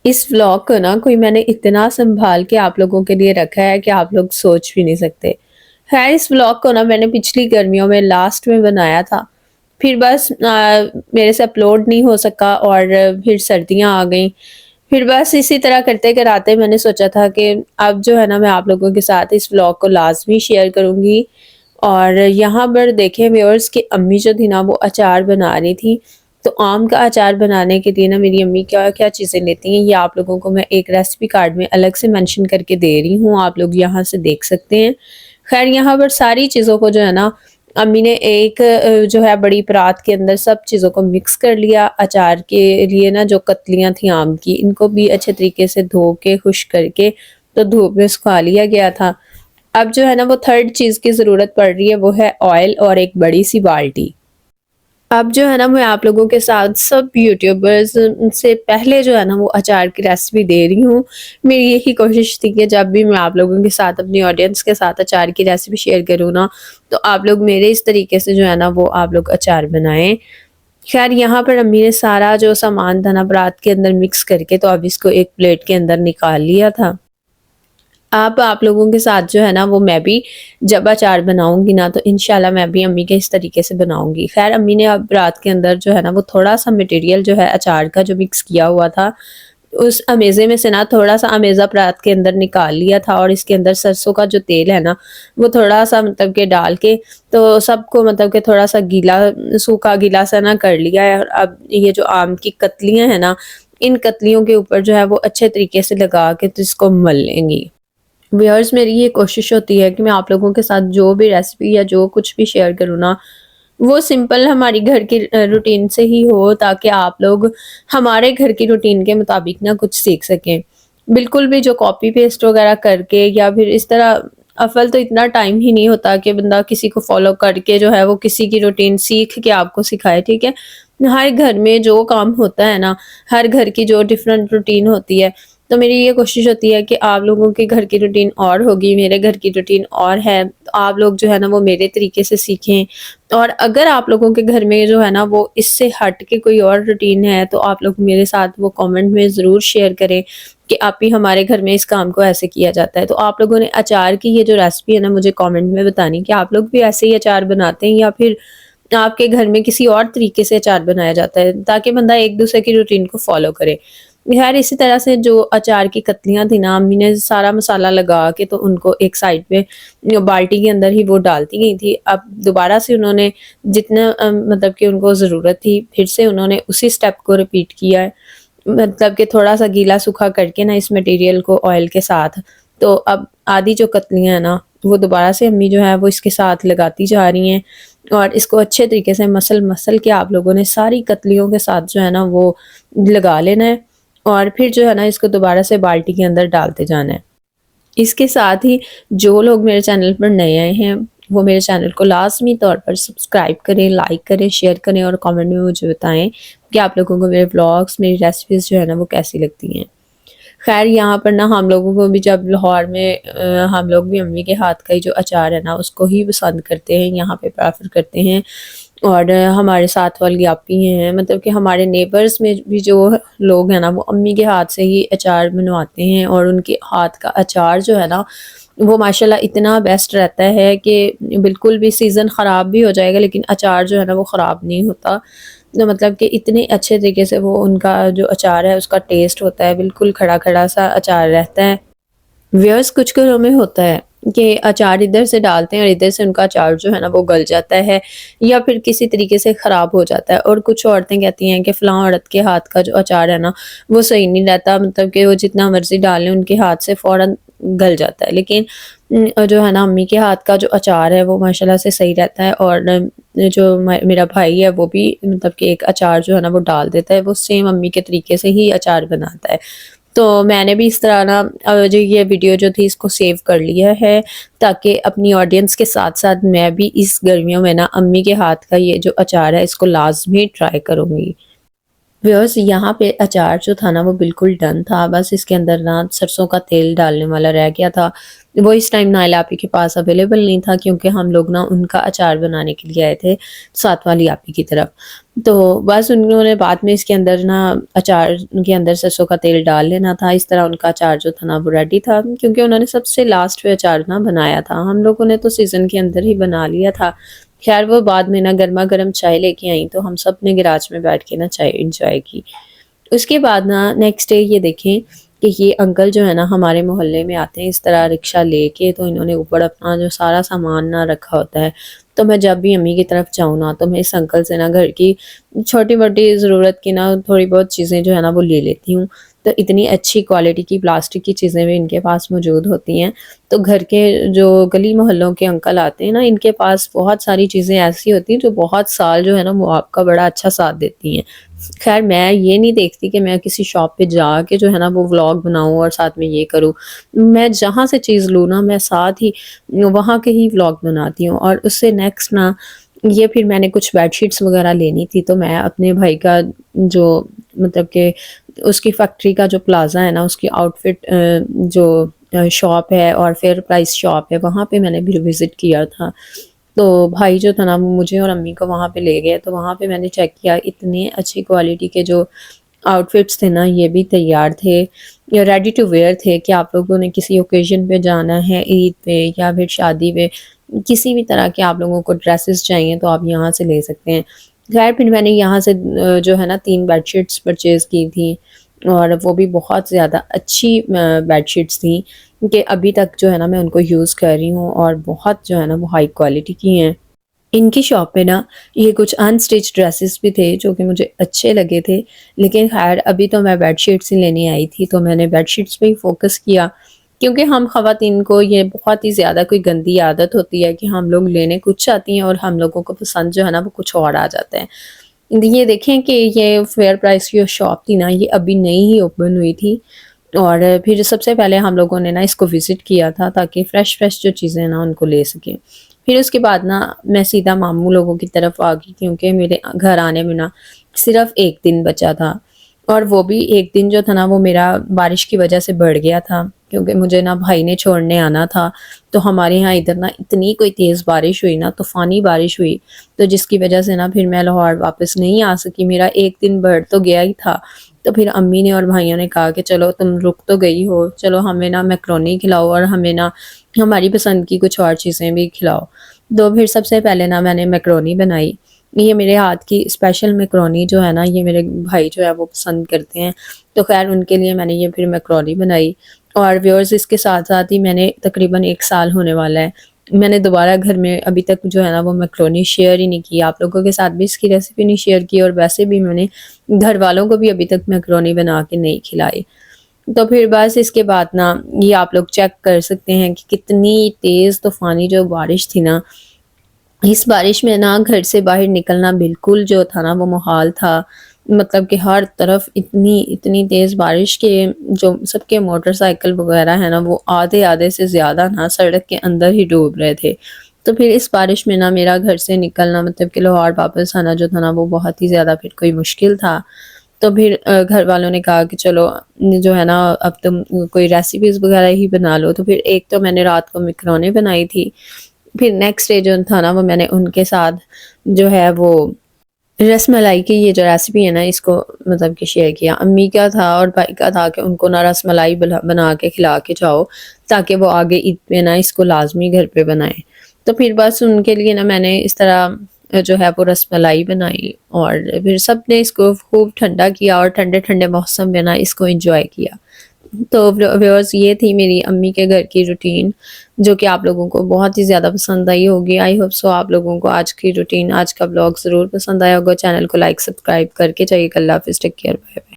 اس vlog کو نا کوئی میں نے اتنا سنبھال کے آپ لوگوں کے لیے رکھا ہے کہ آپ لوگ سوچ بھی نہیں سکتے۔ خیر اس ولاگ کو نا میں نے پچھلی گرمیوں میں لاسٹ میں بنایا تھا، پھر بس میرے سے اپلوڈ نہیں ہو سکا اور پھر سردیاں آ گئیں، پھر بس اسی طرح کرتے کراتے میں نے سوچا تھا کہ اب جو ہے نا میں آپ لوگوں کے ساتھ اس ولاگ کو لازمی شیئر کروں گی۔ اور یہاں پر دیکھیں ویورز کہ امی جو تھی نا وہ اچار بنا رہی تھی، تو آم کا اچار بنانے کے لیے نا میری امی کیا کیا چیزیں لیتی ہیں یہ آپ لوگوں کو میں ایک ریسیپی کارڈ میں الگ سے منشن کر کے دے رہی ہوں، آپ لوگ یہاں سے دیکھ سکتے ہیں۔ خیر یہاں پر ساری چیزوں کو جو ہے نا امی نے ایک جو ہے بڑی پرات کے اندر سب چیزوں کو مکس کر لیا۔ اچار کے لیے نا جو کتلیاں تھیں آم کی ان کو بھی اچھے طریقے سے دھو کے خشک کر کے تو دھوپ میں سکھا لیا گیا تھا۔ اب جو ہے نا وہ تھرڈ چیز کی ضرورت پڑ رہی ہے، وہ ہے آئل اور ایک بڑی سی بالٹی۔ اب جو ہے نا میں آپ لوگوں کے ساتھ سب یوٹیوبرز سے پہلے جو ہے نا وہ اچار کی ریسیپی دے رہی ہوں۔ میری یہی کوشش تھی کہ جب بھی میں آپ لوگوں کے ساتھ اپنی آڈینس کے ساتھ اچار کی ریسیپی شیئر کروں نا تو آپ لوگ میرے اس طریقے سے جو ہے نا وہ آپ لوگ اچار بنائیں۔ خیر یہاں پر امی نے سارا جو سامان تھا نا برات کے اندر مکس کر کے تو اب اس کو ایک پلیٹ کے اندر نکال لیا تھا۔ اب آپ لوگوں کے ساتھ جو ہے نا وہ میں بھی جب اچار بناؤں گی نا تو انشاءاللہ میں بھی امی کے اس طریقے سے بناؤں گی۔ خیر امی نے اب رات کے اندر جو ہے نا وہ تھوڑا سا مٹیریل جو ہے اچار کا جو مکس کیا ہوا تھا اس امیزے میں سے نا تھوڑا سا امیزہ پرات کے اندر نکال لیا تھا، اور اس کے اندر سرسوں کا جو تیل ہے نا وہ تھوڑا سا مطلب کہ ڈال کے تو سب کو مطلب کہ تھوڑا سا گیلا سوکھا گیلا سا نہ کر لیا ہے۔ اور اب یہ جو آم کی کتلیاں ہیں نا ان کتلیوں کے اوپر جو ہے وہ اچھے طریقے سے لگا کے تو اس کو مل لیں گی۔ ویئرز میری یہ کوشش ہوتی ہے کہ میں آپ لوگوں کے ساتھ جو بھی ریسیپی یا جو کچھ بھی شیئر کروں نا وہ سمپل ہماری گھر کی روٹین سے ہی ہو، تاکہ آپ لوگ ہمارے گھر کی روٹین کے مطابق نہ کچھ سیکھ سکیں۔ بالکل بھی جو کاپی پیسٹ وغیرہ کر کے یا پھر اس طرح افل تو اتنا ٹائم ہی نہیں ہوتا کہ بندہ کسی کو فالو کر کے جو ہے وہ کسی کی روٹین سیکھ کے آپ کو سکھائے، ٹھیک ہے۔ ہر گھر میں جو کام ہوتا ہے نا ہر گھر کی جو ڈفرینٹ روٹین ہوتی ہے، تو میری یہ کوشش ہوتی ہے کہ آپ لوگوں کے گھر کی روٹین اور ہوگی، میرے گھر کی روٹین اور ہے، تو آپ لوگ جو ہے نا وہ میرے طریقے سے سیکھیں۔ اور اگر آپ لوگوں کے گھر میں جو ہے نا وہ اس سے ہٹ کے کوئی اور روٹین ہے تو آپ لوگ میرے ساتھ وہ کامنٹ میں ضرور شیئر کریں کہ آپ ہی ہمارے گھر میں اس کام کو ایسے کیا جاتا ہے۔ تو آپ لوگوں نے اچار کی یہ جو ریسیپی ہے نا مجھے کامنٹ میں بتانی کہ آپ لوگ بھی ایسے ہی اچار بناتے ہیں یا پھر آپ کے گھر میں کسی اور طریقے سے اچار بنایا جاتا ہے، تاکہ بندہ ایک دوسرے کی روٹین کو فالو کرے۔ خیر اسی طرح سے جو اچار کی کتلیاں تھیں نا امی نے سارا مسالہ لگا کے تو ان کو ایک سائڈ پہ بالٹی کے اندر ہی وہ ڈالتی گئی تھی۔ اب دوبارہ سے انہوں نے جتنا مطلب کہ ان کو ضرورت تھی پھر سے انہوں نے اسی سٹیپ کو ریپیٹ کیا ہے، مطلب کہ تھوڑا سا گیلا سوکھا کر کے نا اس مٹیریل کو آئل کے ساتھ، تو اب آدھی جو کتلیاں ہیں نا وہ دوبارہ سے امی جو ہے وہ اس کے ساتھ لگاتی جا رہی ہیں، اور اس کو اچھے طریقے سے مسل کے آپ لوگوں نے ساری کتلیوں کے ساتھ جو ہے نا وہ لگا لینا ہے، اور پھر جو ہے نا اس کو دوبارہ سے بالٹی کے اندر ڈالتے جانا ہے۔ اس کے ساتھ ہی جو لوگ میرے چینل پر نئے آئے ہیں وہ میرے چینل کو لازمی طور پر سبسکرائب کریں، لائک کریں، شیئر کریں، اور کامنٹ میں مجھے بتائیں کہ آپ لوگوں کو میرے بلاگس میری ریسیپیز جو ہے نا وہ کیسی لگتی ہیں۔ خیر یہاں پر نا ہم لوگوں کو بھی جب لاہور میں ہم لوگ بھی امی کے ہاتھ کا ہی جو اچار ہے نا اس کو ہی پسند کرتے ہیں، یہاں پہ پریفر کرتے ہیں، اور ہمارے ساتھ والی آپی ہیں مطلب کہ ہمارے نیبرز میں بھی جو لوگ ہیں نا وہ امی کے ہاتھ سے ہی اچار بنواتے ہیں، اور ان کے ہاتھ کا اچار جو ہے نا وہ ماشاءاللہ اتنا بیسٹ رہتا ہے کہ بالکل بھی سیزن خراب بھی ہو جائے گا لیکن اچار جو ہے نا وہ خراب نہیں ہوتا، تو مطلب کہ اتنے اچھے طریقے سے وہ ان کا جو اچار ہے اس کا ٹیسٹ ہوتا ہے، بالکل کھڑا کھڑا سا اچار رہتا ہے۔ ویئرس کچھ گھروں میں ہوتا ہے کہ اچار ادھر سے ڈالتے ہیں اور ادھر سے ان کا اچار جو ہے نا وہ گل جاتا ہے یا پھر کسی طریقے سے خراب ہو جاتا ہے، اور کچھ عورتیں کہتی ہیں کہ فلاں عورت کے ہاتھ کا جو اچار ہے نا وہ صحیح نہیں رہتا، مطلب کہ وہ جتنا مرضی ڈالیں ان کے ہاتھ سے فوراً گل جاتا ہے، لیکن جو ہے نا امی کے ہاتھ کا جو اچار ہے وہ ماشاءاللہ سے صحیح رہتا ہے۔ اور جو میرا بھائی ہے وہ بھی مطلب کہ ایک اچار جو ہے نا وہ ڈال دیتا ہے، وہ سیم امی کے طریقے سے ہی اچار بناتا ہے۔ تو میں نے بھی اس طرح نا جو یہ ویڈیو جو تھی اس کو سیو کر لیا ہے تاکہ اپنی آڈینس کے ساتھ ساتھ میں بھی اس گرمیوں میں نا امی کے ہاتھ کا یہ جو اچار ہے اس کو لازمی ٹرائی کروں گی۔ ویورز یہاں پہ اچار جو تھا نا وہ بالکل ڈن تھا، بس اس کے اندر نا سرسوں کا تیل ڈالنے والا رہ گیا تھا، وہ اس ٹائم نائل آپی کے پاس اویلیبل نہیں تھا، کیونکہ ہم لوگ نا ان کا اچار بنانے کے لیے آئے تھے ساتھ والی آپی کی طرف۔ تو بس انہوں نے بعد میں اس کے اندر نا اچار کے اندر سرسوں کا تیل ڈال لینا تھا، اس طرح ان کا اچار جو تھا نا وہ ریڈی تھا، کیونکہ انہوں نے سب سے لاسٹ پہ اچار نا بنایا تھا، ہم لوگوں نے تو سیزن کے اندر ہی بنا لیا تھا۔ خیر وہ بعد میں نا گرما گرم چائے لے کے آئیں تو ہم سب نے گراج میں بیٹھ کے نا چائے انجوائے کی۔ اس کے بعد نا نیکسٹ ڈے یہ دیکھیں کہ یہ انکل جو ہے نا ہمارے محلے میں آتے ہیں اس طرح رکشہ لے کے، تو انہوں نے اوپر اپنا جو سارا سامان نہ رکھا ہوتا ہے، تو میں جب بھی امی کی طرف جاؤں نا تو میں اس انکل سے نا گھر کی چھوٹی موٹی ضرورت کی نا تھوڑی بہت چیزیں جو ہے نا وہ لے لیتی ہوں، تو اتنی اچھی کوالٹی کی پلاسٹک کی چیزیں بھی ان کے پاس موجود ہوتی ہیں۔ تو گھر کے جو گلی محلوں کے انکل آتے ہیں نا ان کے پاس بہت ساری چیزیں ایسی ہوتی ہیں جو بہت سال جو ہے نا وہ آپ کا بڑا اچھا ساتھ دیتی ہیں۔ خیر میں یہ نہیں دیکھتی کہ میں کسی شاپ پہ جا کے جو ہے نا وہ ولاگ بناؤں اور ساتھ میں یہ کروں، میں جہاں سے چیز لوں نا میں ساتھ ہی وہاں کے ہی ولاگ بناتی ہوں۔ اور اس سے نیکسٹ نا یہ پھر میں نے کچھ بیڈ شیٹس وغیرہ لینی تھی، تو میں اپنے بھائی کا جو مطلب کہ اس کی فیکٹری کا جو پلازا ہے نا اس کی آؤٹ فٹ جو شاپ ہے اور فیئر پرائس شاپ ہے وہاں پہ میں نے بھی وزٹ کیا تھا، تو بھائی جو تھا نا وہ مجھے اور امی کو وہاں پہ لے گئے، تو وہاں پہ میں نے چیک کیا اتنے اچھی کوالٹی کے جو آؤٹ فٹس تھے نا یہ بھی تیار تھے یا ریڈی ٹو ویئر تھے، کہ آپ لوگوں نے کسی اوکیزن پہ جانا ہے، عید پہ یا پھر شادی پہ، کسی بھی طرح کے آپ لوگوں کو ڈریسز چاہیے تو آپ یہاں سے لے سکتے ہیں۔ خیر پھر میں نے یہاں سے جو ہے نا 3 بیڈ شیٹس پرچیز کی تھیں، اور وہ بھی بہت زیادہ اچھی بیڈ شیٹس تھیں کہ ابھی تک جو ہے نا میں ان کو یوز کر رہی ہوں، اور بہت جو ہے نا وہ ہائی کوالٹی کی ہیں۔ ان کی شاپ پہ نا یہ کچھ ان سٹچ ڈریسز بھی تھے جو کہ مجھے اچھے لگے تھے، لیکن خیر ابھی تو میں بیڈ شیٹس ہی لینے آئی تھی، تو میں نے بیڈ شیٹس پہ ہی فوکس کیا، کیونکہ ہم خواتین کو یہ بہت ہی زیادہ کوئی گندی عادت ہوتی ہے کہ ہم لوگ لینے کچھ چاہتی ہیں اور ہم لوگوں کو پسند جو ہے نا وہ کچھ اور آ جاتا ہے۔ یہ دیکھیں کہ یہ فیئر پرائس کی جو شاپ تھی نا یہ ابھی نئی ہی اوپن ہوئی تھی، اور پھر سب سے پہلے ہم لوگوں نے نا اس کو وزٹ کیا تھا تاکہ فریش جو چیزیں نا ان کو لے سکیں۔ پھر اس کے بعد نا میں سیدھا ماموں لوگوں کی طرف آ گئی، کیونکہ میرے گھر آنے میں نا صرف 1 دن بچا تھا، اور وہ بھی 1 دن جو تھا نا وہ میرا بارش کی وجہ سے بڑھ گیا تھا، کیونکہ مجھے نا بھائی نے چھوڑنے آنا تھا، تو ہمارے ہاں ادھر نا اتنی کوئی تیز بارش ہوئی نا، طوفانی بارش ہوئی، تو جس کی وجہ سے نا پھر میں لاہور واپس نہیں آ سکی، میرا 1 دن بڑھ تو گیا ہی تھا۔ تو پھر امی نے اور بھائیوں نے کہا کہ چلو تم رک تو گئی ہو، چلو ہمیں نا میکرونی کھلاؤ اور ہمیں نا ہماری پسند کی کچھ اور چیزیں بھی کھلاؤ۔ تو پھر سب سے پہلے نا میں نے میکرونی بنائی، یہ میرے ہاتھ کی اسپیشل میکرونی جو ہے نا یہ میرے بھائی جو ہے وہ پسند کرتے ہیں، تو خیر ان کے لیے میں نے یہ پھر میکرونی بنائی۔ اور ویورز اس کے ساتھ ساتھ ہی میں نے تقریباً 1 سال ہونے والا ہے، میں نے دوبارہ گھر میں ابھی تک جو ہے نا وہ میکرونی شیئر ہی نہیں کی، آپ لوگوں کے ساتھ بھی اس کی ریسیپی نہیں شیئر کی، اور ویسے بھی میں نے گھر والوں کو بھی ابھی تک میکرونی بنا کے نہیں کھلائی۔ تو پھر بس اس کے بعد نا یہ آپ لوگ چیک کر سکتے ہیں کہ کتنی تیز طوفانی جو بارش تھی نا، اس بارش میں نا گھر سے باہر نکلنا بالکل جو تھا نا وہ محال تھا، مطلب کہ ہر طرف اتنی تیز بارش کے جو سب کے موٹر سائیکل وغیرہ ہے نا وہ آدھے سے زیادہ نا سڑک کے اندر ہی ڈوب رہے تھے۔ تو پھر اس بارش میں نا میرا گھر سے نکلنا مطلب کہ لاہور واپس آنا جو تھا نا وہ بہت ہی زیادہ پھر کوئی مشکل تھا۔ تو پھر گھر والوں نے کہا کہ چلو جو ہے نا اب تم کوئی ریسیپیز وغیرہ ہی بنا لو، تو پھر ایک تو میں نے رات کو میکرونے بنائی تھی، پھر نیکسٹ ڈے جو تھا نا وہ میں نے ان کے ساتھ جو ہے وہ رس ملائی کی یہ جو ریسیپی ہے نا اس کو مطلب کہ شیئر کیا، امی کا تھا اور بھائی کا تھا کہ ان کو نا رس ملائی بنا کے کھلا کے جاؤ تاکہ وہ آگے عید پہ نا اس کو لازمی گھر پہ بنائیں۔ تو پھر بس ان کے لیے نا میں نے اس طرح جو ہے وہ رس ملائی بنائی، اور پھر سب نے اس کو خوب ٹھنڈا کیا اور ٹھنڈے ٹھنڈے موسم میں نا اس کو انجوائے کیا۔ تو ویورز یہ تھی میری امی کے گھر کی روٹین، جو کہ آپ لوگوں کو بہت ہی زیادہ پسند آئی ہوگی۔ آئی ہوپ سو آپ لوگوں کو آج کی روٹین، آج کا بلاگ ضرور پسند آیا ہوگا۔ چینل کو لائک سبسکرائب کر کے جائیے گا۔ اللہ حافظ، ٹیک کیئر، بائے بائے۔